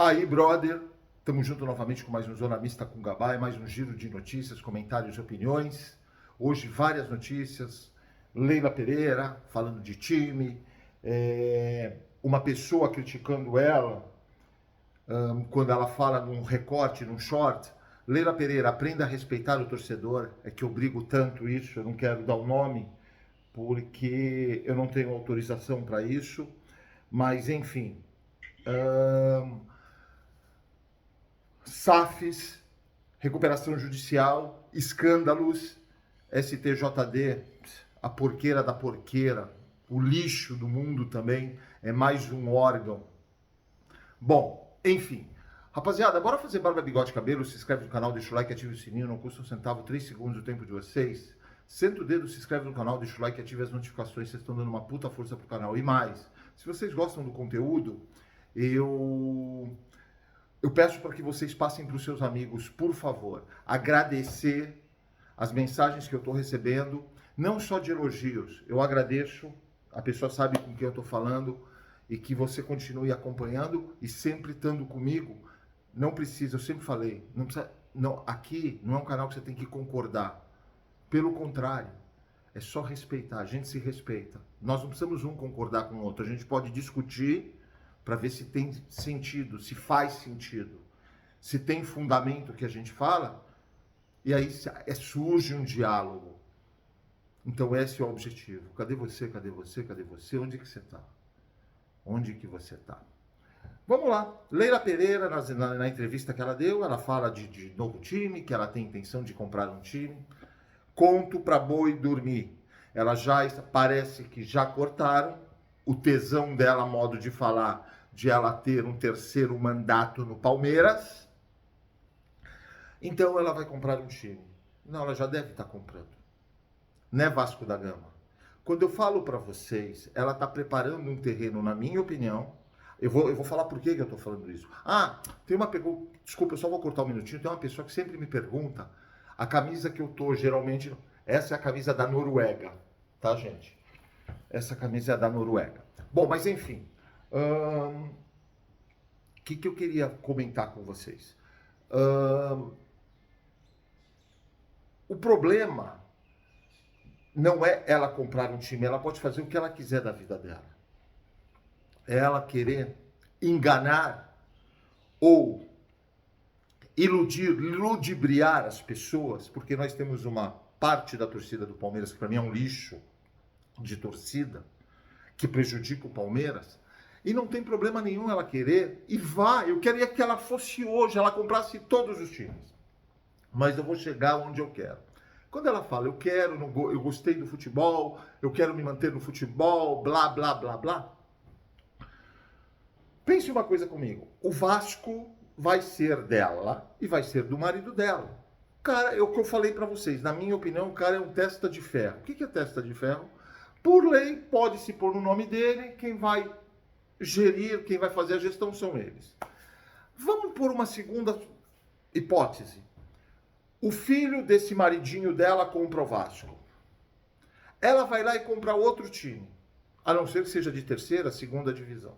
Aí, brother, estamos junto novamente com mais um Zona Mista com Gabá, mais um giro de notícias, comentários e opiniões. Hoje, várias notícias. Leila Pereira falando de time, uma pessoa criticando ela quando ela fala num recorte, num short. Leila Pereira, aprenda a respeitar o torcedor. É que eu brigo tanto isso, eu não quero dar o nome, porque eu não tenho autorização para isso. Mas, enfim... SAFs, recuperação judicial, escândalos, STJD, a porqueira da porqueira, o lixo do mundo também, é mais um órgão. Bom, enfim. Rapaziada, bora fazer barba, bigode, cabelo, se inscreve no canal, deixa o like, ativa o sininho, não custa um centavo, 3 segundos o tempo de vocês. Senta o dedo, se inscreve no canal, deixa o like, ativa as notificações, vocês estão dando uma puta força pro canal. E mais, se vocês gostam do conteúdo, eu peço para que vocês passem para os seus amigos, por favor, agradecer as mensagens que eu estou recebendo, não só de elogios, eu agradeço, a pessoa sabe com quem eu estou falando, e que você continue acompanhando e sempre estando comigo. Não precisa, eu sempre falei, não precisa, não, aqui não é um canal que você tem que concordar, pelo contrário, é só respeitar, a gente se respeita. Nós não precisamos um concordar com o outro, a gente pode discutir para ver se tem sentido, se faz sentido, se tem fundamento o que a gente fala, e aí surge um diálogo. Então esse é o objetivo. Cadê você? Cadê você? Cadê você? Onde que você está? Onde que você está? Vamos lá. Leila Pereira, na entrevista que ela deu, ela fala de novo time, que ela tem intenção de comprar um time. Conto para boi dormir. Ela já parece que já cortaram o tesão dela, modo de falar, de ela ter um terceiro mandato no Palmeiras. Então ela vai comprar um time. Não, ela já deve estar comprando. Né, Vasco da Gama? Quando eu falo para vocês, ela está preparando um terreno, na minha opinião. Eu vou falar por que eu estou falando isso. Tem uma pergunta. Desculpa, eu só vou cortar um minutinho. Tem uma pessoa que sempre me pergunta a camisa que eu tô geralmente. Essa é a camisa da Noruega, tá, gente? Essa camisa é da Noruega. Bom, mas enfim. O que eu queria comentar com vocês? O problema não é ela comprar um time, ela pode fazer o que ela quiser da vida dela. É ela querer enganar ou iludir, ludibriar as pessoas, porque nós temos uma parte da torcida do Palmeiras, que para mim é um lixo de torcida, que prejudica o Palmeiras, e não tem problema nenhum ela querer, e eu queria que ela fosse hoje, ela comprasse todos os times, mas eu vou chegar onde eu quero. Quando ela fala, eu gostei do futebol, eu quero me manter no futebol, blá, blá, blá, blá, pense uma coisa comigo, o Vasco vai ser dela e vai ser do marido dela. Cara, é o que eu falei pra vocês, na minha opinião, o cara é um testa de ferro. O que é testa de ferro? Por lei, pode se pôr no nome dele, quem vai gerir, quem vai fazer a gestão são eles. Vamos por uma segunda hipótese. O filho desse maridinho dela compra o Vasco. Ela vai lá e compra outro time, a não ser que seja de terceira, segunda divisão.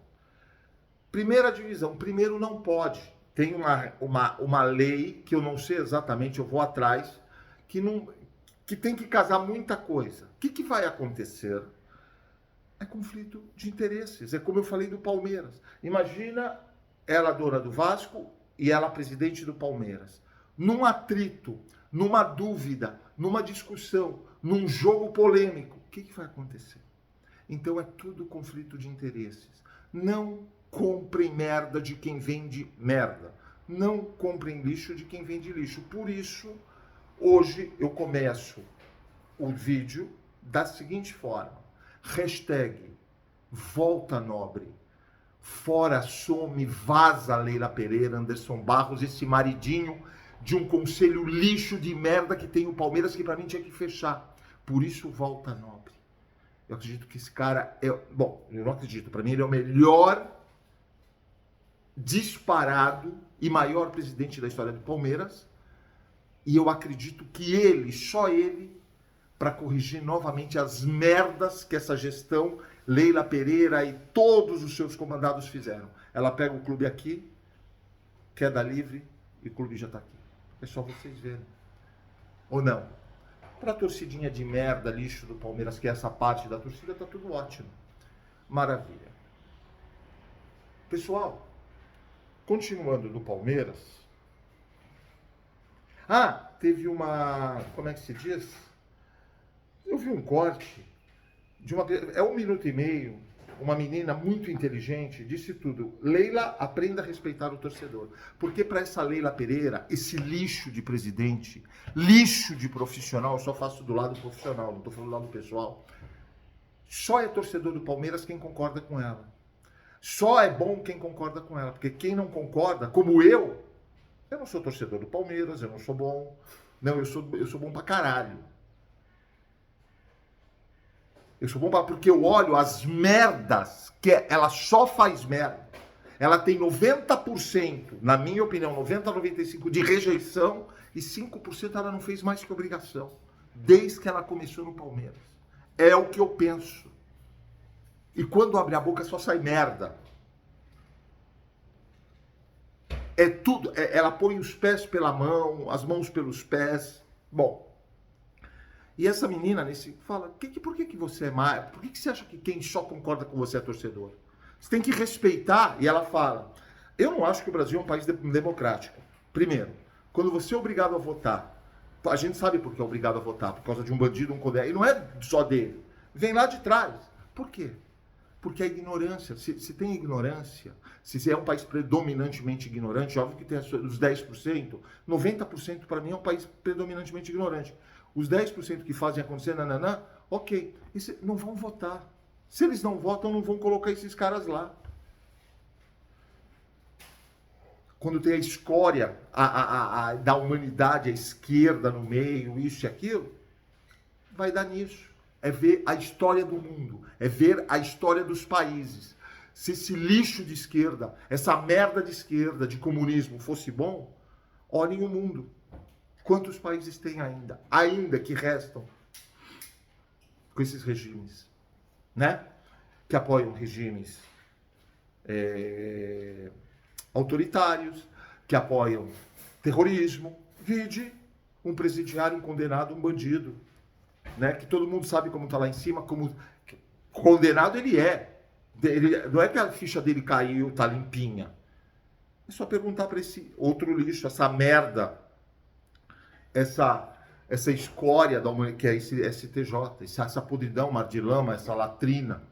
Primeira divisão, primeiro não pode. Tem uma lei que eu não sei exatamente, eu vou atrás, que tem que casar muita coisa. O que vai acontecer? É conflito de interesses. É como eu falei do Palmeiras. Imagina ela dona do Vasco e ela presidente do Palmeiras. Num atrito, numa dúvida, numa discussão, num jogo polêmico. O que vai acontecer? Então é tudo conflito de interesses. Não comprem merda de quem vende merda. Não comprem lixo de quem vende lixo. Por isso, hoje eu começo o vídeo da seguinte forma. Hashtag Volta Nobre. Fora, some, vaza Leila Pereira, Anderson Barros, esse maridinho de um conselho lixo de merda que tem o Palmeiras, que pra mim tinha que fechar. Por isso, Volta Nobre. Eu acredito que esse cara é... Bom, eu não acredito. Pra mim, ele é o melhor disparado e maior presidente da história do Palmeiras. E eu acredito que ele, só ele, para corrigir novamente as merdas que essa gestão, Leila Pereira e todos os seus comandados fizeram. Ela pega o clube aqui, queda livre e o clube já está aqui. É só vocês verem. Ou não? Para a torcidinha de merda, lixo do Palmeiras, que é essa parte da torcida, tá tudo ótimo. Maravilha. Pessoal, continuando do Palmeiras. Teve uma... Como é que se diz? Eu vi um corte de uma... É 1 minuto e meio. Uma menina muito inteligente disse tudo. Leila, aprenda a respeitar o torcedor. Porque para essa Leila Pereira, esse lixo de presidente, lixo de profissional, eu só faço do lado profissional, não estou falando do lado pessoal. Só é torcedor do Palmeiras quem concorda com ela. Só é bom quem concorda com ela. Porque quem não concorda, como eu não sou torcedor do Palmeiras, eu não sou bom. Não, eu sou bom pra caralho. Eu sou bom porque eu olho as merdas, que ela só faz merda. Ela tem 90%, na minha opinião, 90% a 95% de rejeição e 5% ela não fez mais que obrigação. Desde que ela começou no Palmeiras. É o que eu penso. E quando abre a boca só sai merda. É tudo. Ela põe os pés pela mão, as mãos pelos pés. Bom. E essa menina fala, por que você é mais? Por que você acha que quem só concorda com você é torcedor? Você tem que respeitar. E ela fala, eu não acho que o Brasil é um país democrático. Primeiro, quando você é obrigado a votar, a gente sabe por que é obrigado a votar, por causa de um bandido, um condenado. E não é só dele. Vem lá de trás. Por quê? Porque a ignorância, se tem ignorância, se é um país predominantemente ignorante, óbvio que tem os 10%, 90% para mim é um país predominantemente ignorante. Os 10% que fazem acontecer, ok, não vão votar. Se eles não votam, não vão colocar esses caras lá. Quando tem a escória da humanidade, a esquerda no meio, isso e aquilo, vai dar nisso. É ver a história do mundo, é ver a história dos países. Se esse lixo de esquerda, essa merda de esquerda, de comunismo fosse bom, olhem o mundo. Quantos países tem ainda que restam com esses regimes, né? Que apoiam regimes autoritários, que apoiam terrorismo. Vide um presidiário, um condenado, um bandido, né? Que todo mundo sabe como está lá em cima, como condenado ele é. Não é que a ficha dele caiu, tá limpinha. É só perguntar para esse outro lixo, essa merda, essa escória da humanidade, que é esse STJ, essa podridão, mar de lama, essa latrina,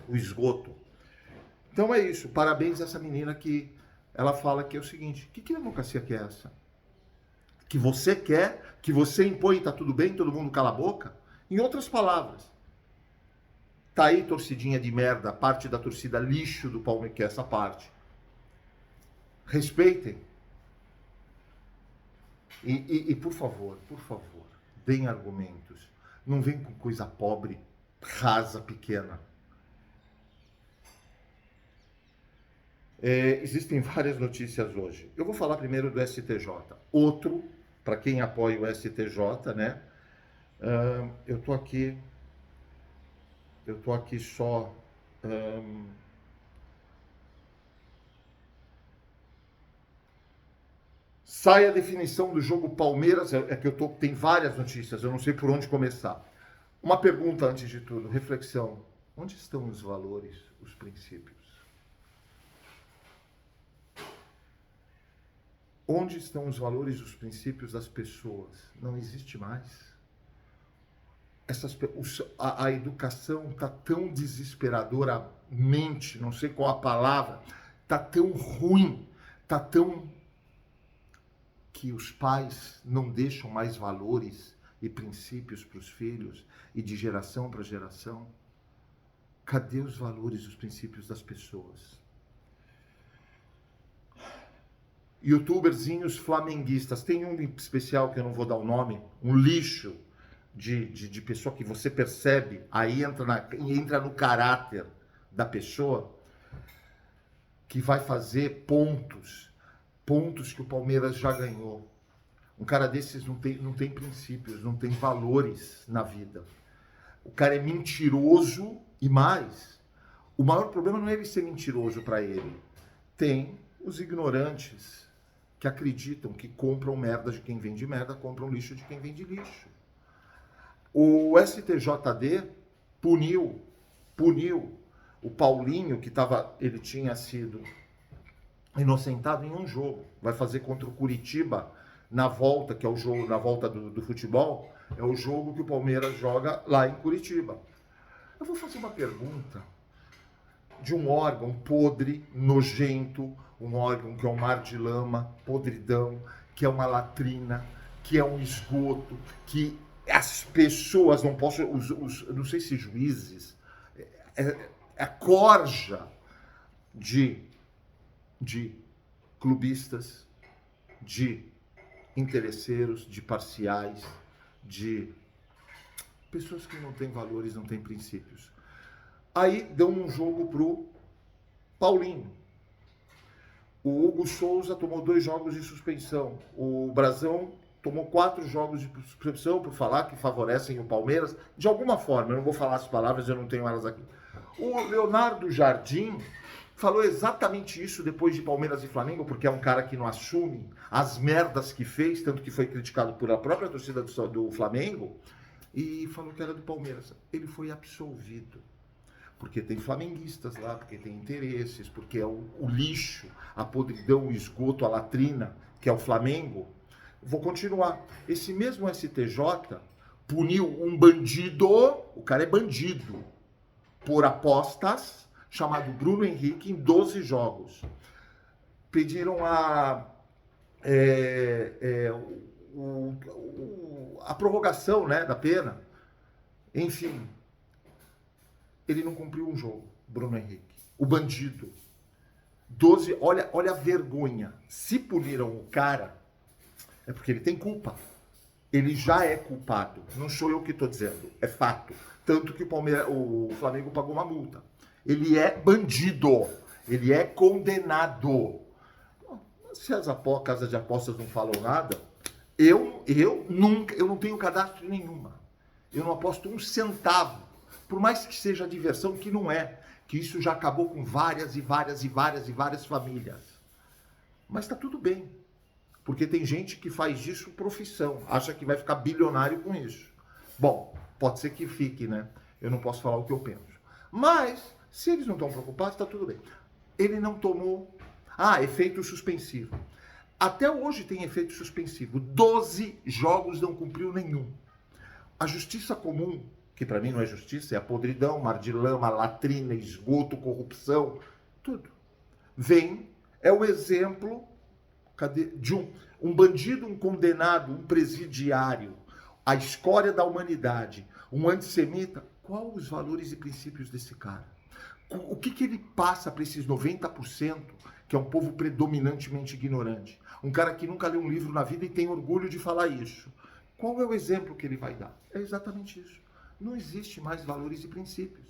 o esgoto. Então é isso. Parabéns a essa menina que ela fala que é o seguinte, que democracia que é essa? Que você quer, que você impõe, tá tudo bem, todo mundo cala a boca? Em outras palavras, tá aí torcidinha de merda, parte da torcida lixo do Palmeiras, que é essa parte. Respeitem. E por favor, deem argumentos. Não vem com coisa pobre, rasa, pequena. Existem várias notícias hoje. Eu vou falar primeiro do STJ. Outro, para quem apoia o STJ, né? Eu tô aqui só... Sai a definição do jogo Palmeiras, tem várias notícias, eu não sei por onde começar. Uma pergunta antes de tudo, reflexão. Onde estão os valores, os princípios? Onde estão os valores e os princípios das pessoas? Não existe mais. A educação está tão desesperadoramente, não sei qual a palavra, está tão ruim, está tão... que os pais não deixam mais valores e princípios para os filhos e de geração para geração. Cadê os valores e os princípios das pessoas? YouTuberzinhos flamenguistas. Tem um especial que eu não vou dar o nome, um lixo de pessoa que você percebe, aí entra no caráter da pessoa, que vai fazer pontos que o Palmeiras já ganhou. Um cara desses não tem princípios, não tem valores na vida. O cara é mentiroso e mais. O maior problema não é ele ser mentiroso para ele. Tem Os ignorantes que acreditam que compram merda de quem vende merda, compram lixo de quem vende lixo. O STJD puniu o Paulinho, que ele tinha sido inocentado em um jogo. Vai fazer contra o Curitiba na volta, que é o jogo, na volta do futebol, é o jogo que o Palmeiras joga lá em Curitiba. Eu vou fazer uma pergunta de um órgão podre, nojento, um órgão que é um mar de lama, podridão, que é uma latrina, que é um esgoto, que as pessoas não possam, não sei se juízes, a corja de clubistas, de interesseiros, de parciais, de pessoas que não têm valores, não têm princípios. Aí deu um jogo pro Paulinho. O Hugo Souza tomou 2 jogos de suspensão. O Brazão tomou 4 jogos de suspensão por falar que favorecem o Palmeiras. De alguma forma, eu não vou falar as palavras, eu não tenho elas aqui. O Leonardo Jardim falou exatamente isso depois de Palmeiras e Flamengo, porque é um cara que não assume as merdas que fez, tanto que foi criticado por a própria torcida do Flamengo, e falou que era do Palmeiras. Ele foi absolvido. Porque tem flamenguistas lá, porque tem interesses, porque é o lixo, a podridão, o esgoto, a latrina, que é o Flamengo. Vou continuar. Esse mesmo STJ puniu um bandido, o cara é bandido, por apostas, chamado Bruno Henrique, em 12 jogos. Pediram a prorrogação, né, da pena. Enfim, ele não cumpriu um jogo, Bruno Henrique. O bandido. 12, olha a vergonha. Se puniram o cara, é porque ele tem culpa. Ele já é culpado. Não sou eu que estou dizendo, é fato. Tanto que o Flamengo pagou uma multa. Ele é bandido. Ele é condenado. Se as casas de apostas não falam nada, eu não tenho cadastro nenhuma. Eu não aposto um centavo. Por mais que seja diversão, que não é. Que isso já acabou com várias famílias. Mas está tudo bem. Porque tem gente que faz disso profissão. Acha que vai ficar bilionário com isso. Bom, pode ser que fique, né? Eu não posso falar o que eu penso. Mas, se eles não estão preocupados, está tudo bem. Ele não tomou... efeito suspensivo. Até hoje tem efeito suspensivo. 12 jogos não cumpriu nenhum. A justiça comum, que para mim não é justiça, é a podridão, mar de lama, latrina, esgoto, corrupção, tudo. É o exemplo de um bandido, um condenado, um presidiário, a escória da humanidade, um antissemita. Qual os valores e princípios desse cara? O que ele passa para esses 90%, que é um povo predominantemente ignorante? Um cara que nunca leu um livro na vida e tem orgulho de falar isso. Qual é o exemplo que ele vai dar? É exatamente isso. Não existe mais valores e princípios.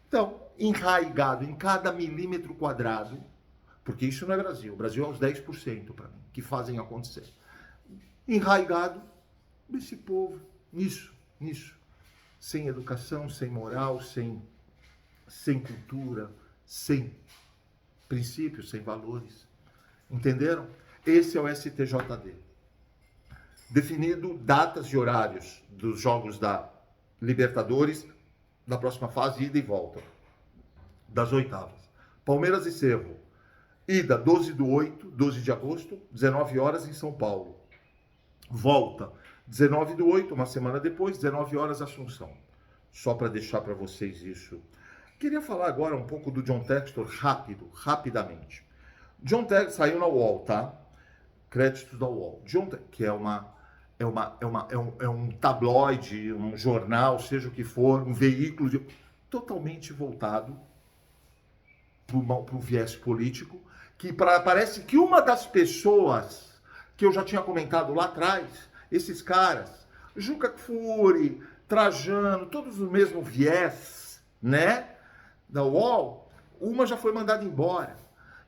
Então, enraigado em cada milímetro quadrado, porque isso não é Brasil. O Brasil é uns 10% para mim, que fazem acontecer. Enraigado desse povo, nisso. Sem educação, sem moral, sem cultura, sem princípios, sem valores. Entenderam? Esse é o STJD. Definido datas e horários dos jogos da Libertadores, da próxima fase, ida e volta, das oitavas. Palmeiras e Cerro, ida 12 de agosto, 19 horas em São Paulo. Volta, 19/8, uma semana depois, 19 horas Assunção. Só para deixar para vocês isso. Queria falar agora um pouco do John Textor, rapidamente. John Textor saiu na UOL, tá? Créditos da UOL. Que é um tabloide, um jornal, seja o que for, um veículo totalmente voltado para o viés político, que parece que uma das pessoas que eu já tinha comentado lá atrás, esses caras, Juca Kfouri, Trajano, todos no mesmo viés, né, da UOL, uma já foi mandada embora.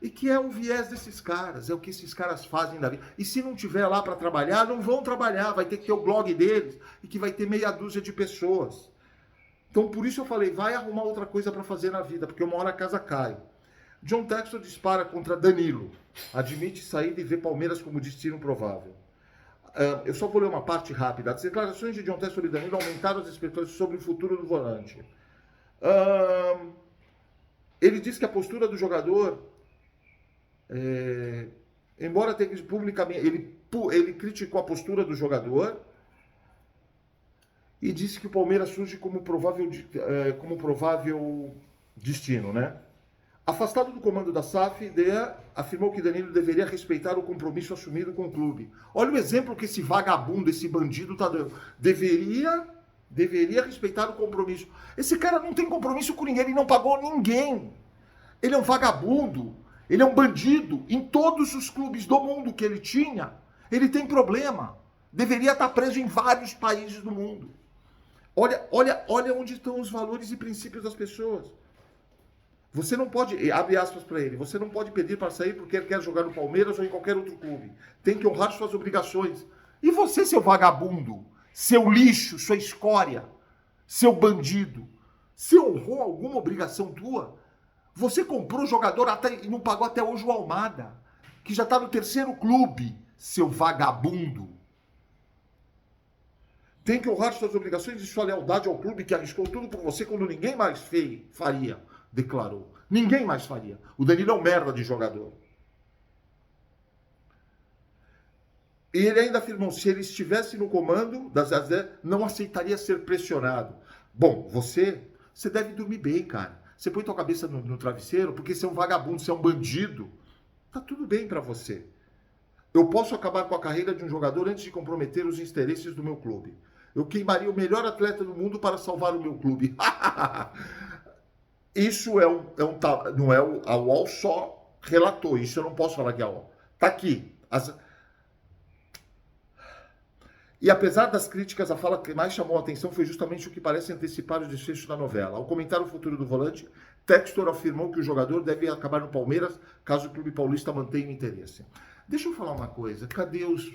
E que é o viés desses caras, é o que esses caras fazem da vida. E se não tiver lá para trabalhar, não vão trabalhar, vai ter que ter o blog deles, e que vai ter meia dúzia de pessoas. Então, por isso eu falei, vai arrumar outra coisa para fazer na vida, porque uma hora a casa cai. John Textor dispara contra Danilo. Admite saída e vê Palmeiras como destino provável. Eu só vou ler uma parte rápida. As declarações de John Textor e Danilo aumentaram as expectativas sobre o futuro do volante. Ele diz que a postura do jogador, embora tenha publicamente, ele criticou a postura do jogador e disse que o Palmeiras surge como provável destino, né? Afastado do comando da SAF, Dea afirmou que Danilo deveria respeitar o compromisso assumido com o clube. Olha o exemplo que esse vagabundo, esse bandido tá dando. Deveria respeitar o compromisso. Esse cara não tem compromisso com ninguém, ele não pagou ninguém. Ele é um vagabundo, ele é um bandido. Em todos os clubes do mundo que ele tinha, ele tem problema. Deveria estar preso em vários países do mundo. Olha onde estão os valores e princípios das pessoas. Você não pode, abre aspas para ele, você não pode pedir para sair porque ele quer jogar no Palmeiras ou em qualquer outro clube. Tem que honrar suas obrigações. E você, seu vagabundo, seu lixo, sua escória, seu bandido, você honrou alguma obrigação tua? Você comprou o jogador e não pagou até hoje o Almada, que já está no terceiro clube, seu vagabundo. Tem que honrar suas obrigações e sua lealdade ao clube que arriscou tudo por você quando ninguém mais faria, declarou. Ninguém mais faria. O Danilo é um merda de jogador. E ele ainda afirmou, se ele estivesse no comando das Azé, não aceitaria ser pressionado. Bom, você deve dormir bem, cara. Você põe tua cabeça no travesseiro porque você é um vagabundo, você é um bandido. Tá tudo bem para você. Eu posso acabar com a carreira de um jogador antes de comprometer os interesses do meu clube. Eu queimaria o melhor atleta do mundo para salvar o meu clube. Isso não é a UOL só relatou. Isso eu não posso falar que é a UOL. Tá aqui. E apesar das críticas, a fala que mais chamou a atenção foi justamente o que parece antecipar os desfechos da novela. Ao comentar o futuro do volante, Textor afirmou que o jogador deve acabar no Palmeiras caso o clube paulista mantenha o interesse. Deixa eu falar uma coisa. Cadê os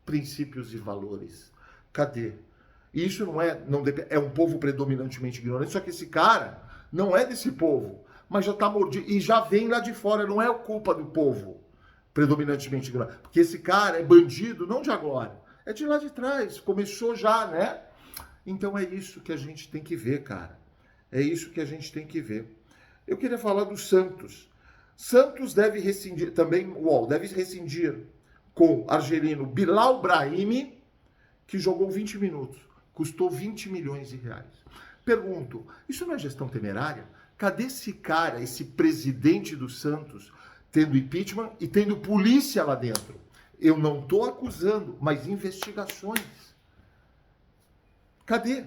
princípios e valores? Cadê? E isso é um povo predominantemente ignorante, só que esse cara não é desse povo, mas já está mordido e já vem lá de fora, não é culpa do povo predominantemente ignorante, porque esse cara é bandido não de agora, é de lá de trás, começou já, né? Então é isso que a gente tem que ver, cara. É isso que a gente tem que ver. Eu queria falar do Santos. Santos deve rescindir, também o UOL, deve rescindir com o argelino Bilal Brahimi, que jogou 20 minutos. Custou 20 milhões de reais. Pergunto, isso não é gestão temerária? Cadê esse cara, esse presidente do Santos, tendo impeachment e tendo polícia lá dentro? Eu não estou acusando, mas investigações. Cadê?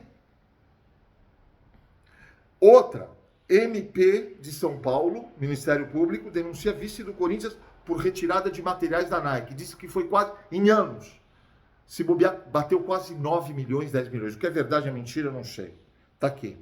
Outra, MP de São Paulo, Ministério Público, denuncia vice do Corinthians por retirada de materiais da Nike. Disse que foi quase, em anos, se bobear, bateu quase 9 milhões, 10 milhões. O que é verdade, é mentira, eu não sei. Tá aqui.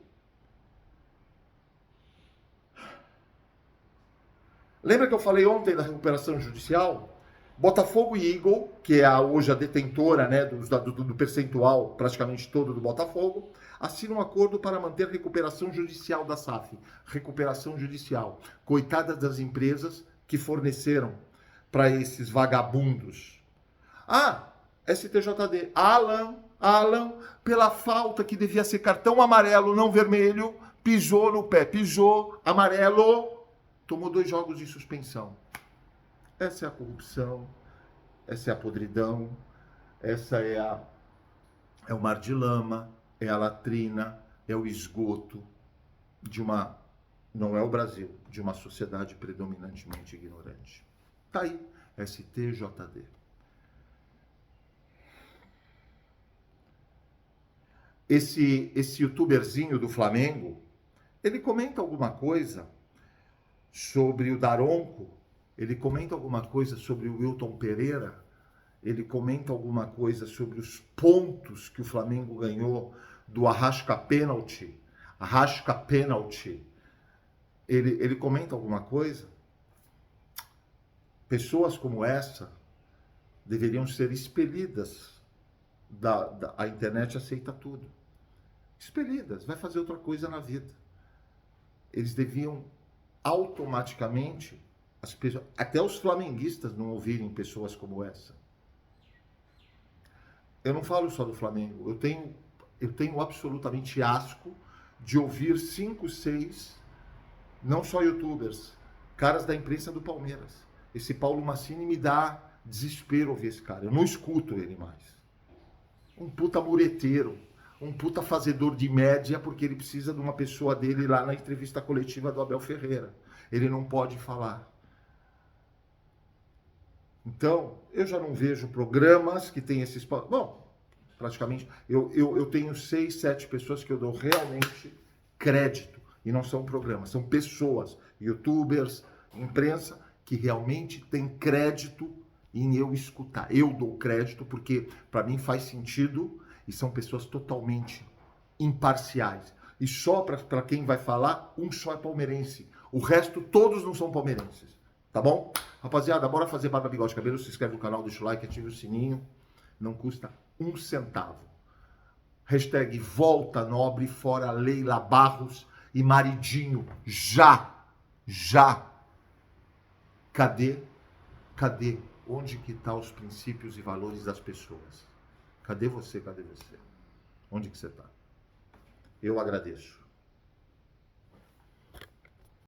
Lembra que eu falei ontem da recuperação judicial? Botafogo e Eagle, que é hoje a detentora, né, do percentual praticamente todo do Botafogo, assinam um acordo para manter recuperação judicial da SAF. Recuperação judicial. Coitadas das empresas que forneceram para esses vagabundos. STJD. Alan, pela falta que devia ser cartão amarelo, não vermelho, pisou no pé, pisou, amarelo, tomou 2 jogos de suspensão. Essa é a corrupção, essa é a podridão, essa é o mar de lama, é a latrina, é o esgoto não é o Brasil, de uma sociedade predominantemente ignorante. Tá aí, STJD. Esse youtuberzinho do Flamengo, ele comenta alguma coisa sobre o Daronco, ele comenta alguma coisa sobre o Wilton Pereira, ele comenta alguma coisa sobre os pontos que o Flamengo ganhou do Arrasca Pênalti. Ele comenta alguma coisa? Pessoas como essa deveriam ser expelidas. A internet aceita tudo. Expelidas, vai fazer outra coisa na vida. Eles deviam automaticamente as pessoas, até os flamenguistas não ouvirem pessoas como essa. Eu não falo só do Flamengo, eu tenho absolutamente asco de ouvir 5, 6, não só youtubers, caras da imprensa do Palmeiras. Esse Paulo Massini me dá desespero ouvir esse cara, eu não escuto ele mais. Um puta mureteiro, um puta fazedor de média, porque ele precisa de uma pessoa dele lá na entrevista coletiva do Abel Ferreira. Ele não pode falar. Então, eu já não vejo programas que tem esses... Bom, praticamente, eu tenho 6, 7 pessoas que eu dou realmente crédito. E não são programas, são pessoas, youtubers, imprensa, que realmente têm crédito em eu escutar. Eu dou crédito porque, para mim, faz sentido e são pessoas totalmente imparciais. E só para quem vai falar, um só é palmeirense. O resto, todos não são palmeirenses. Tá bom? Rapaziada, bora fazer barba, bigode, cabelo. Se inscreve no canal, deixa o like, ativa o sininho. Não custa um centavo. Hashtag volta nobre, fora Leila Barros e maridinho. Já! Já! Cadê? Onde que estão os princípios e valores das pessoas? Cadê você? Onde que você está? Eu agradeço.